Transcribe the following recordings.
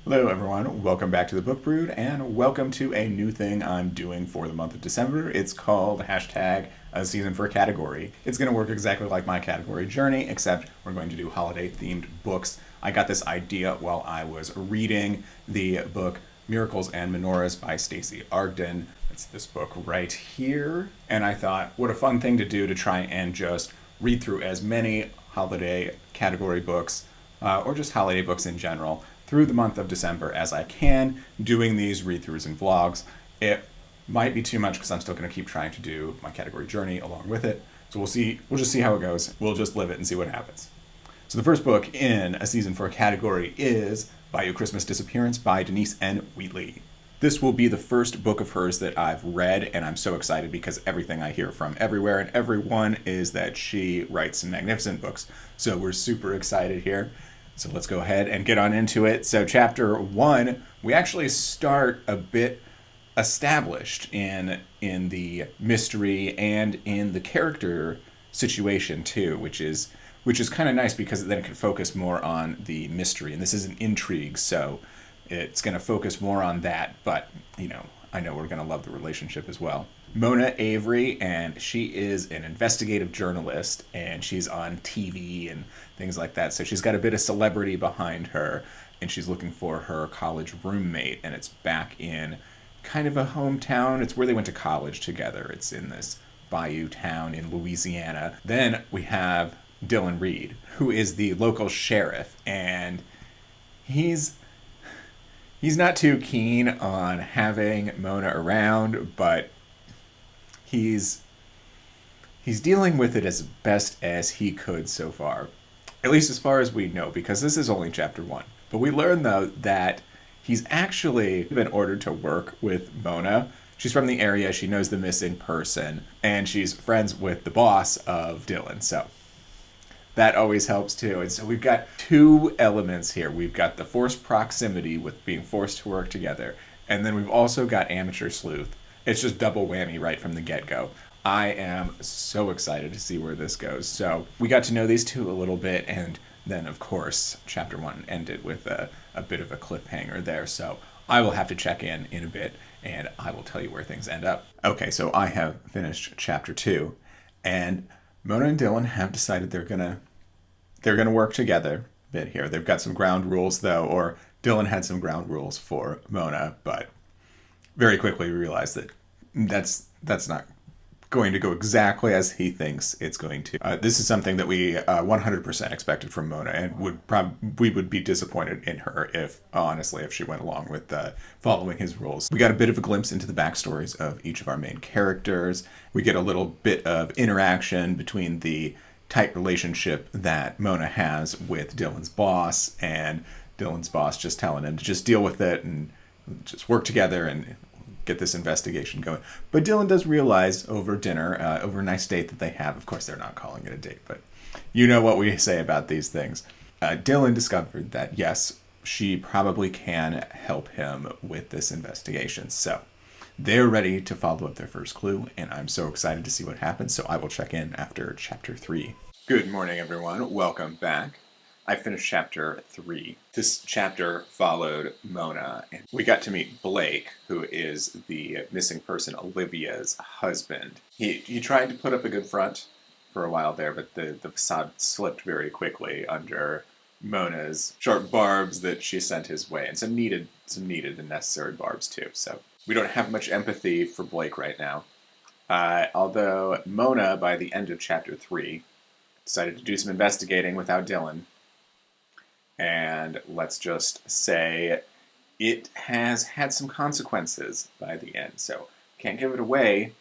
Hello, everyone. Welcome back to the Book Brood, and welcome to a new thing I'm doing for the month of December. It's called hashtag a season for a category. It's going to work exactly like my category journey, except we're going to do holiday-themed books. I got this idea while I was reading the book Miracles and Menorahs by Stacey. It's this book right here, and I thought, what a fun thing to do to try and just read through as many holiday category books or just holiday books in general through the month of December as I can, doing these read-throughs and vlogs. It might be too much because I'm still going to keep trying to do my category journey along with it. So we'll see. We'll just see how it goes. We'll just live it and see what happens. So the first book in a season for a category is Bayou Christmas Disappearance by Denise N. Wheatley. This will be the first book of hers that I've read, and I'm so excited because everything I hear from everywhere and everyone is that she writes some magnificent books. So we're super excited here. So let's go ahead and get on into it. So chapter 1, we actually start a bit established in the mystery and in the character situation too, which is kind of nice because then it can focus more on the mystery. And this is an intrigue, so it's going to focus more on that. But, I know we're going to love the relationship as well. Mona Avery, and she is an investigative journalist, and she's on TV and things like that. So she's got a bit of celebrity behind her, and she's looking for her college roommate, and it's back in kind of a hometown. It's where they went to college together. It's in this bayou town in Louisiana. Then we have Dylan Reed, who is the local sheriff, and he's not too keen on having Mona around, but he's dealing with it as best as he could so far. At least as far as we know, because this is only chapter 1. But we learn, though, that he's actually been ordered to work with Mona. She's from the area, she knows the missing person, and she's friends with the boss of Dylan, so that always helps too. And so we've got two elements here. We've got the forced proximity with being forced to work together, and then we've also got amateur sleuth. It's just double whammy right from the get-go. I am so excited to see where this goes. So we got to know these two a little bit, and then, of course, chapter 1 ended with a bit of a cliffhanger there. So I will have to check in a bit, and I will tell you where things end up. Okay, so I have finished chapter 2, and Mona and Dylan have decided they're gonna work together a bit here. They've got some ground rules, though, or Dylan had some ground rules for Mona, but very quickly realized that that's not going to go exactly as he thinks it's going to. This is something that we 100% expected from Mona, and we would be disappointed in her if she went along with following his rules. We got a bit of a glimpse into the backstories of each of our main characters. We get a little bit of interaction between the tight relationship that Mona has with Dylan's boss, and Dylan's boss just telling him to just deal with it and just work together and get this investigation going. But Dylan does realize over dinner, over a nice date that they have, of course they're not calling it a date, but you know what we say about these things. Dylan discovered that, yes, she probably can help him with this investigation. So they're ready to follow up their first clue, and I'm so excited to see what happens, so I will check in after chapter 3. Good morning, everyone. Welcome back. I finished chapter 3. This chapter followed Mona, and we got to meet Blake, who is the missing person Olivia's husband. He tried to put up a good front for a while there, but the facade slipped very quickly under Mona's sharp barbs that she sent his way, and some needed and necessary barbs too. So we don't have much empathy for Blake right now. Although Mona, by the end of chapter 3, decided to do some investigating without Dylan. And let's just say it has had some consequences by the end. So can't give it away,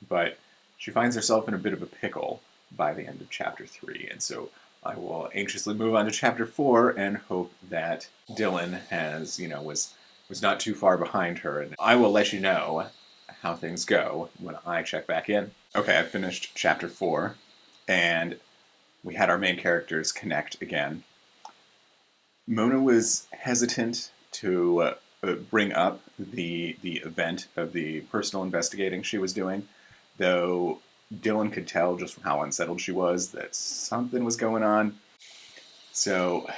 but she finds herself in a bit of a pickle by the end of chapter 3. And so I will anxiously move on to chapter 4 and hope that Dylan was not too far behind her. And I will let you know how things go when I check back in. Okay, I finished chapter 4, and we had our main characters connect again. Mona was hesitant to bring up the event of the personal investigating she was doing, though Dylan could tell just from how unsettled she was that something was going on. So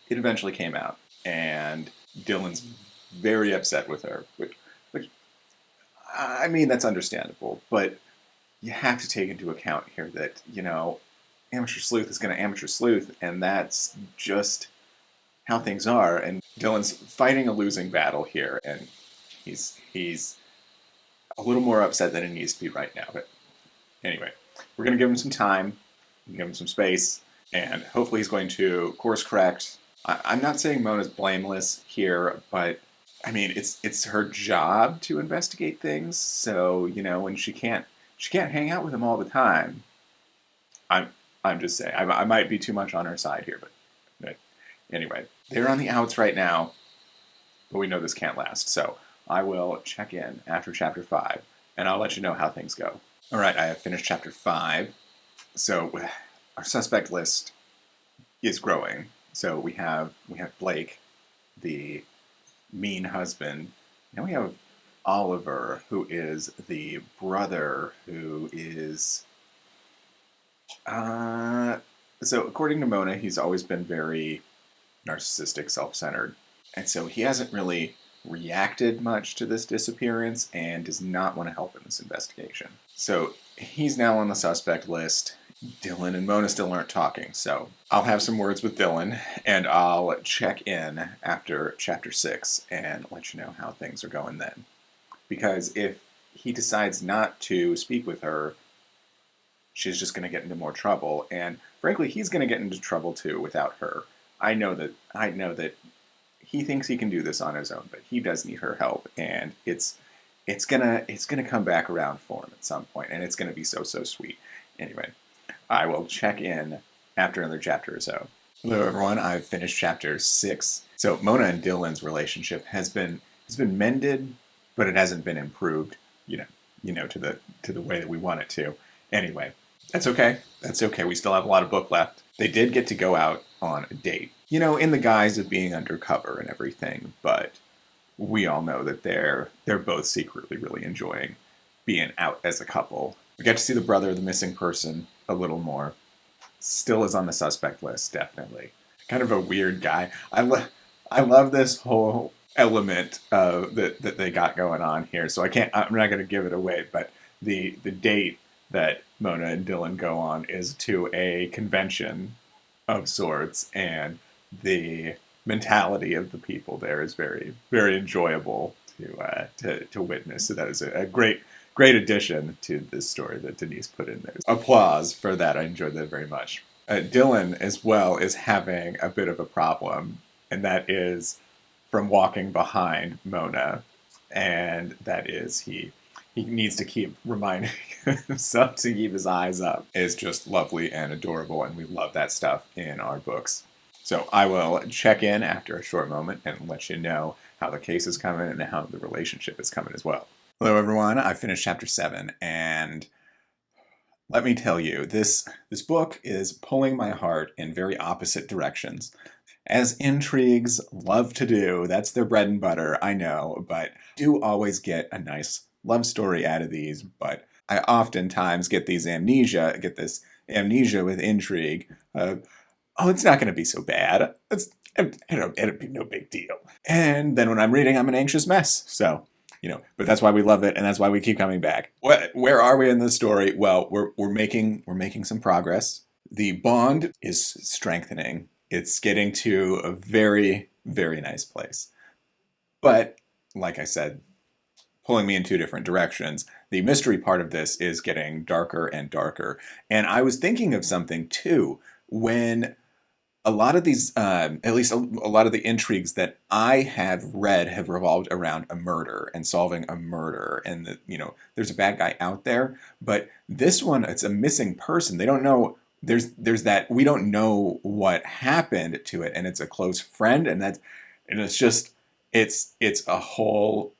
it eventually came out, and Dylan's very upset with her, which I mean, that's understandable, but you have to take into account here that, amateur sleuth is going to amateur sleuth, and that's just how things are. And Dylan's fighting a losing battle here, and he's a little more upset than he needs to be right now. But anyway, we're going to give him some time, give him some space, and hopefully he's going to course correct. I'm not saying Mona's blameless here, but I mean it's her job to investigate things. So when she can't hang out with him all the time. I'm just saying I might be too much on her side here, but anyway, they're on the outs right now, but we know this can't last. So I will check in after chapter 5, and I'll let you know how things go. All right, I have finished chapter 5. So our suspect list is growing. So we have Blake, the mean husband. Now we have Oliver, who is the brother, who is... So according to Mona, he's always been very narcissistic, self-centered. And so he hasn't really reacted much to this disappearance and does not want to help in this investigation. So he's now on the suspect list. Dylan and Mona still aren't talking, so I'll have some words with Dylan, and I'll check in after chapter 6 and let you know how things are going then. Because if he decides not to speak with her, she's just going to get into more trouble, and frankly, he's going to get into trouble too without her. I know that he thinks he can do this on his own, but he does need her help, and it's gonna come back around for him at some point, and it's gonna be so sweet. Anyway, I will check in after another chapter or so. Hello everyone, I've finished chapter 6. So Mona and Dylan's relationship has been mended, but it hasn't been improved, to the way that we want it to. Anyway, that's okay. That's okay. We still have a lot of book left. They did get to go out on a date, in the guise of being undercover and everything, but we all know that they're both secretly really enjoying being out as a couple. We get to see the brother of the missing person a little more. Still is on the suspect list, definitely. Kind of a weird guy. I love this whole element that they got going on here. So I'm not going to give it away, but the date that Mona and Dylan go on is to a convention of sorts, and the mentality of the people there is very, very enjoyable to witness. So that is a great addition to this story that Denise put in there. Applause for that. I enjoyed that very much. Dylan, as well, is having a bit of a problem, and that is from walking behind Mona, and that is he needs to keep reminding himself to keep his eyes up. It's just lovely and adorable, and we love that stuff in our books. So I will check in after a short moment and let you know how the case is coming and how the relationship is coming as well. Hello everyone, I finished chapter 7, and let me tell you, this book is pulling my heart in very opposite directions. As intrigues love to do, that's their bread and butter, I know, but do always get a nice love story out of these, but I oftentimes get this amnesia with intrigue. It's not going to be so bad. It'll be no big deal. And then when I'm reading, I'm an anxious mess. So, but that's why we love it, and that's why we keep coming back. Where are we in the story? Well, we're making some progress. The bond is strengthening. It's getting to a very, very nice place. But, like I said, pulling me in two different directions. The mystery part of this is getting darker and darker. And I was thinking of something, too, when a lot of these, at least a lot of the intrigues that I have read have revolved around a murder and solving a murder. And, there's a bad guy out there. But this one, it's a missing person. They don't know. There's that, we don't know what happened to it. And it's a close friend. And it's just, it's a whole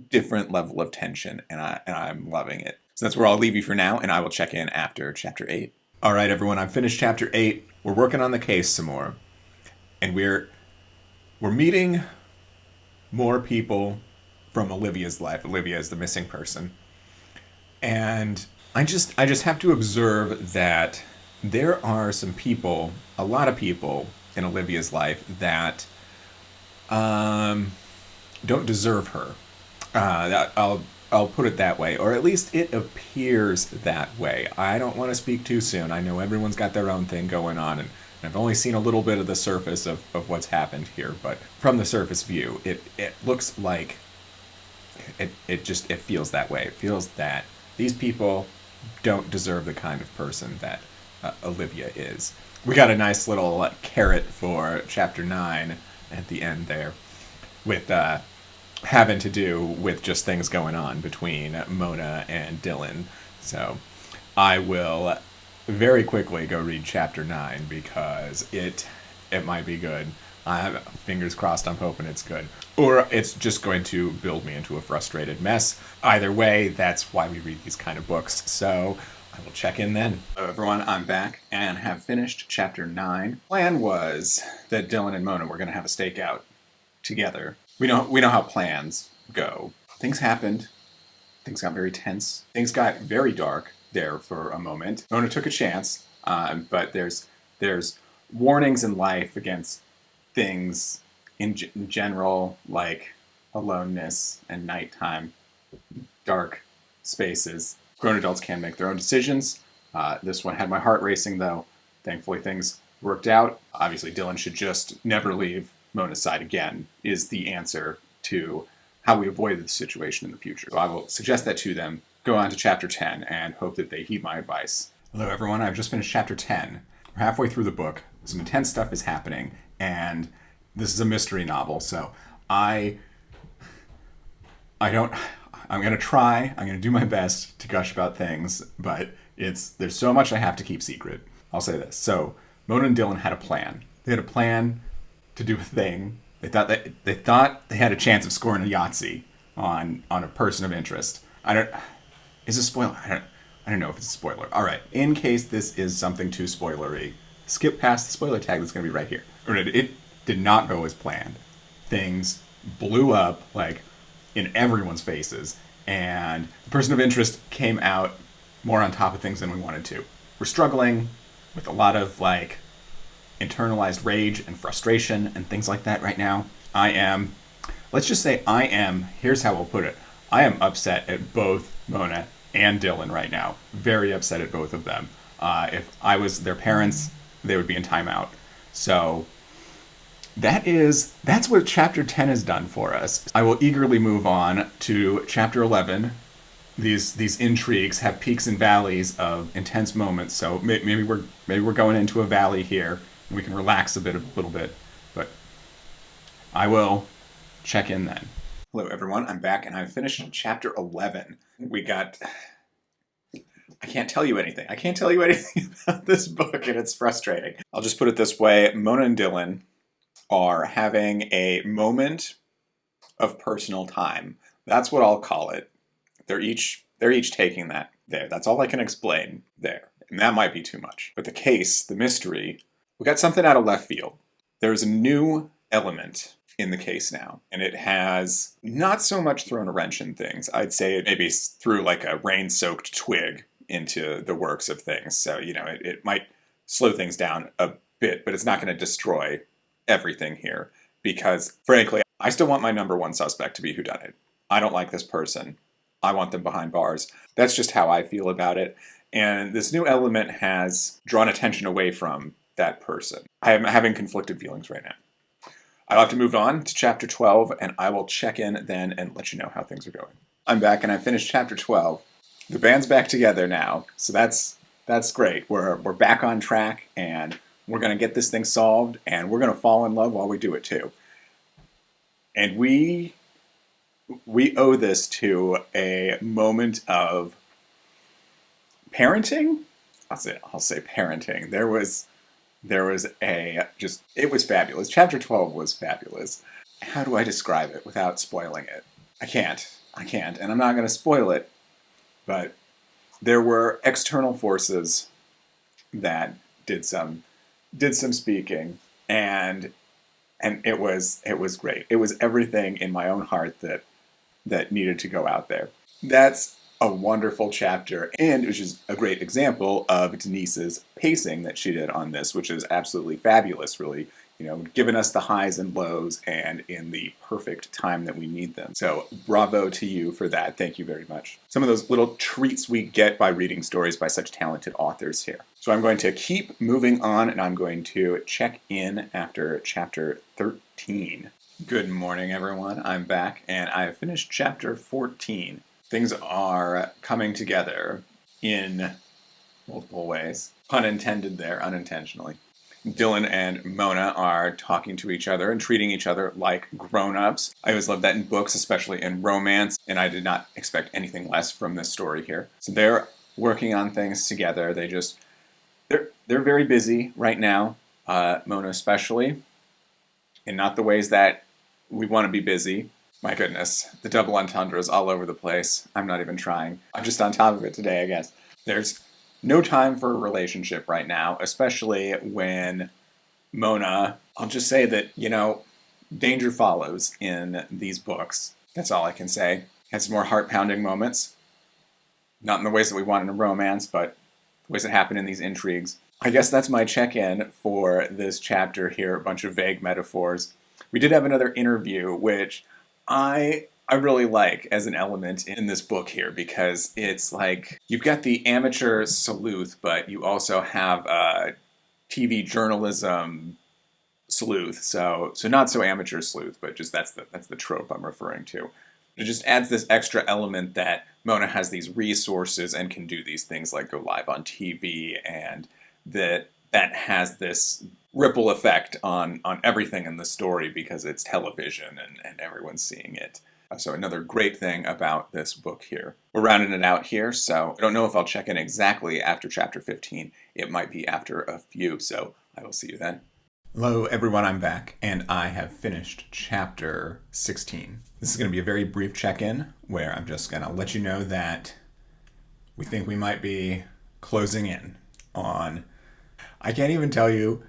different level of tension, and I'm loving it. So that's where I'll leave you for now, and I will check in after chapter 8. All right, everyone, I've finished chapter 8. We're working on the case some more, and we're meeting more people from Olivia's life. Olivia is the missing person, and I just have to observe that there are some people, a lot of people in Olivia's life that don't deserve her. I'll put it that way, or at least it appears that way. I don't want to speak too soon. I know everyone's got their own thing going on, and I've only seen a little bit of the surface of what's happened here. But from the surface view, it looks like it feels that way. It feels that these people don't deserve the kind of person that Olivia is. We got a nice little carrot for chapter 9 at the end there, with having to do with just things going on between Mona and Dylan. So I will very quickly go read chapter 9 because it might be good. Fingers crossed, I'm hoping it's good. Or it's just going to build me into a frustrated mess. Either way, that's why we read these kind of books. So I will check in then. Hello everyone, I'm back and have finished chapter 9. Plan was that Dylan and Mona were going to have a stakeout together. We know how plans go. Things happened. Things got very tense. Things got very dark there for a moment. Mona took a chance, but there's warnings in life against things in general, like aloneness and nighttime, dark spaces. Grown adults can make their own decisions. This one had my heart racing, though. Thankfully, things worked out. Obviously, Dylan should just never leave Mona's side again, is the answer to how we avoid this situation in the future. So I will suggest that to them. Go on to chapter 10 and hope that they heed my advice. Hello, everyone. I've just finished chapter 10. We're halfway through the book. Some intense stuff is happening, and this is a mystery novel, so I'm going to do my best to gush about things, but there's so much I have to keep secret. I'll say this. So, Mona and Dylan had a plan. They had a plan to do a thing. They thought they had a chance of scoring a Yahtzee on a person of interest. Is it a spoiler? I don't know if it's a spoiler. All right. In case this is something too spoilery, skip past the spoiler tag that's going to be right here. It did not go as planned. Things blew up like in everyone's faces, and the person of interest came out more on top of things than we wanted to. We're struggling with a lot of like internalized rage and frustration and things like that right now. Here's how we'll put it. I am upset at both Mona and Dylan right now. Very upset at both of them. If I was their parents, they would be in timeout. So that's what chapter 10 has done for us. I will eagerly move on to chapter 11. These intrigues have peaks and valleys of intense moments. So maybe we're going into a valley here. We can relax a little bit, but I will check in then. Hello, everyone. I'm back, and I've finished chapter 11. I can't tell you anything. I can't tell you anything about this book, and it's frustrating. I'll just put it this way. Mona and Dylan are having a moment of personal time. That's what I'll call it. They're each taking that there. That's all I can explain there. And that might be too much. But the mystery, we got something out of left field. There's a new element in the case now, and it has not so much thrown a wrench in things. I'd say it maybe threw like a rain-soaked twig into the works of things. So, it might slow things down a bit, but it's not going to destroy everything here. Because, frankly, I still want my number one suspect to be whodunit. I don't like this person. I want them behind bars. That's just how I feel about it. And this new element has drawn attention away from that person. I am having conflicted feelings right now. I'll have to move on to chapter 12, and I will check in then and let you know how things are going. I'm back, and I finished chapter 12. The band's back together now, so that's great. We're back on track, and we're going to get this thing solved, and we're going to fall in love while we do it too. And we owe this to a moment of parenting. I'll say parenting. There was it was fabulous. Chapter 12 was fabulous. How do I describe it without spoiling it? I can't, and I'm not going to spoil it, but there were external forces that did some speaking, and it was great. It was everything in my own heart that needed to go out there. That's a wonderful chapter, and it was just a great example of Denise's pacing that she did on this, which is absolutely fabulous, really given us the highs and lows and in the perfect time that we need them. So bravo to you for that. Thank you very much. Some of those little treats we get by reading stories by such talented authors here. So I'm going to keep moving on, and I'm going to check in after chapter 13. Good morning, everyone. I'm back, and I have finished chapter 14. Things are coming together in multiple ways. Pun intended there, unintentionally. Dylan and Mona are talking to each other and treating each other like grown-ups. I always love that in books, especially in romance, and I did not expect anything less from this story here. So they're working on things together. They're very busy right now, Mona especially, in not the ways that we want to be busy. My goodness, the double entendre is all over the place. I'm not even trying. I'm just on top of it today, I guess. There's no time for a relationship right now, especially when Mona, I'll just say that, danger follows in these books. That's all I can say. Has more heart-pounding moments. Not in the ways that we want in a romance, but the ways that happen in these intrigues. I guess that's my check-in for this chapter here, a bunch of vague metaphors. We did have another interview, which I really like as an element in this book here, because it's like you've got the amateur sleuth, but you also have a TV journalism sleuth. So not so amateur sleuth, but just that's the trope I'm referring to. It just adds this extra element that Mona has these resources and can do these things like go live on TV, and that has this ripple effect on everything in the story because it's television and everyone's seeing it. So another great thing about this book here. We're rounding it out here, so I don't know if I'll check in exactly after chapter 15. It might be after a few, so I will see you then. Hello everyone, I'm back, and I have finished chapter 16. This is going to be a very brief check-in, where I'm just going to let you know that we think we might be closing in on... I can't even tell you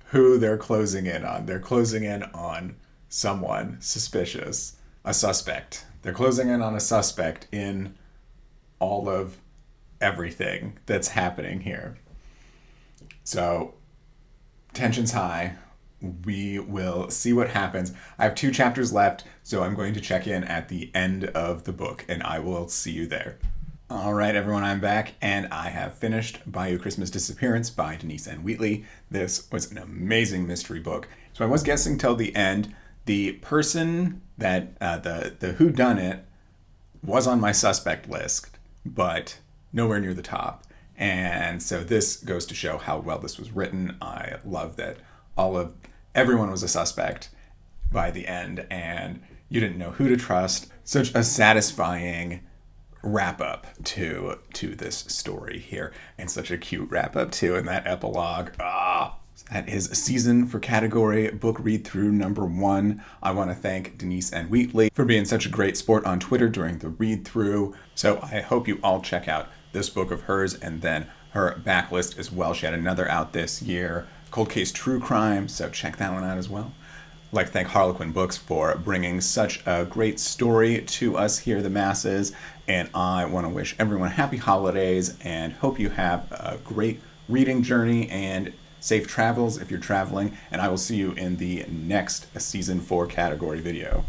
who they're closing in on. They're closing in on someone suspicious. A suspect. They're closing in on a suspect in all of everything that's happening here. So, tension's high. We will see what happens. I have 2 chapters left, so I'm going to check in at the end of the book, and I will see you there. All right, everyone, I'm back, and I have finished Bayou Christmas Disappearance by Denise and Wheatley. This was an amazing mystery book. So I was guessing till the end. The person that, the whodunit was on my suspect list, but nowhere near the top. And so this goes to show how well this was written. I love that everyone was a suspect by the end, and you didn't know who to trust. Such a satisfying wrap-up to this story here, and such a cute wrap-up too in that epilogue. That is Season for Category Book Read-Through number 1. I want to thank Denise and Wheatley for being such a great sport on Twitter during the read-through. So I hope you all check out this book of hers and then her backlist as well. She had another out this year, Cold Case True Crime, so check that one out as well. I'd like to thank Harlequin Books for bringing such a great story to us here, the masses. And I want to wish everyone happy holidays and hope you have a great reading journey and safe travels if you're traveling, and I will see you in the next Season 4 category video.